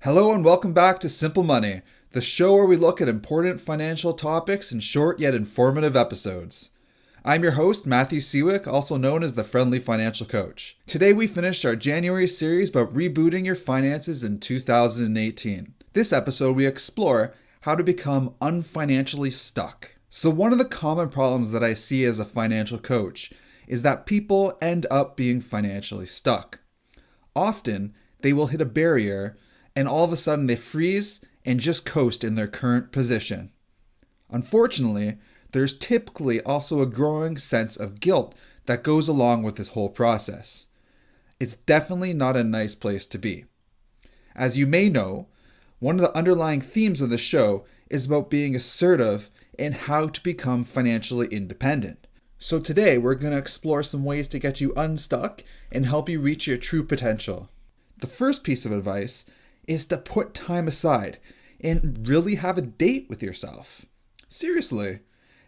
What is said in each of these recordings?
Hello and welcome back to Simple Money, the show where we look at important financial topics in short yet informative episodes. I'm your host, Matthew Seawick, also known as the Friendly Financial Coach. Today we finished our January series about rebooting your finances in 2018. This episode we explore how to become unfinancially stuck. So one of the common problems that I see as a financial coach is that people end up being financially stuck. Often, they will hit a barrier and all of a sudden they freeze and just coast in their current position. Unfortunately, there's typically also a growing sense of guilt that goes along with this whole process. It's definitely not a nice place to be. As you may know, one of the underlying themes of the show is about being assertive and how to become financially independent. So today we're going to explore some ways to get you unstuck and help you reach your true potential. The first piece of advice is to put time aside and really have a date with yourself. Seriously,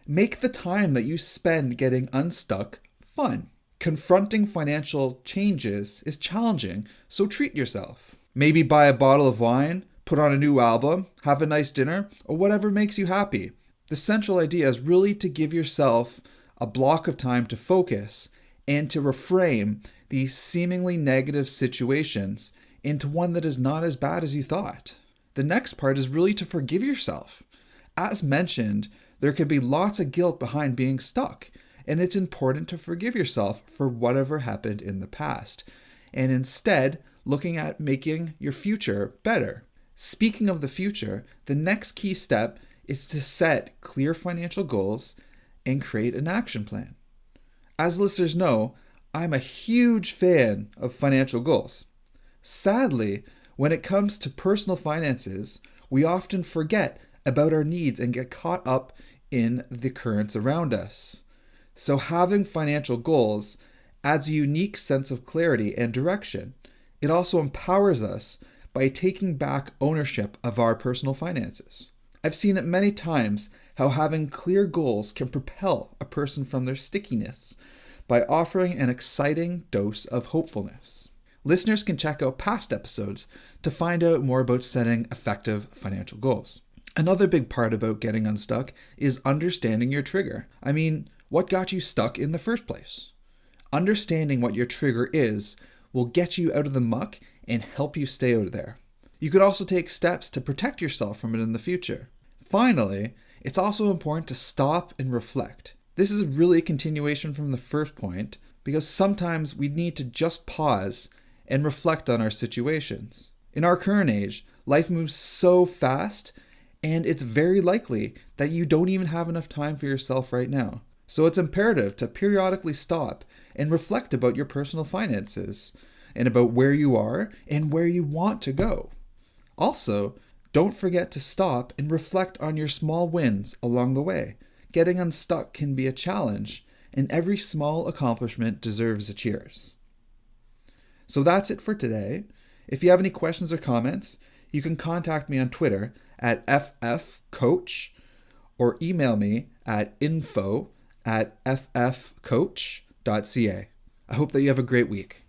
make the time that you spend getting unstuck fun. Confronting financial changes is challenging, so treat yourself. Maybe buy a bottle of wine, put on a new album, have a nice dinner, or whatever makes you happy. The central idea is really to give yourself a block of time to focus and to reframe these seemingly negative situations into one that is not as bad as you thought. The next part is really to forgive yourself. As mentioned, there can be lots of guilt behind being stuck, and it's important to forgive yourself for whatever happened in the past, and instead looking at making your future better. Speaking of the future, the next key step is to set clear financial goals and create an action plan. As listeners know, I'm a huge fan of financial goals. Sadly, when it comes to personal finances, we often forget about our needs and get caught up in the currents around us. So having financial goals adds a unique sense of clarity and direction. It also empowers us by taking back ownership of our personal finances. I've seen it many times how having clear goals can propel a person from their stickiness by offering an exciting dose of hopefulness. Listeners can check out past episodes to find out more about setting effective financial goals. Another big part about getting unstuck is understanding your trigger. What got you stuck in the first place? Understanding what your trigger is will get you out of the muck and help you stay out of there. You could also take steps to protect yourself from it in the future. Finally, it's also important to stop and reflect. This is really a continuation from the first point because sometimes we need to just pause and reflect on our situations. In our current age, life moves so fast, and it's very likely that you don't even have enough time for yourself right now. So it's imperative to periodically stop and reflect about your personal finances and about where you are and where you want to go. Also, don't forget to stop and reflect on your small wins along the way. Getting unstuck can be a challenge, and every small accomplishment deserves a cheers. So that's it for today. If you have any questions or comments, you can contact me on Twitter at ffcoach or email me at info@ffcoach.ca. I hope that you have a great week.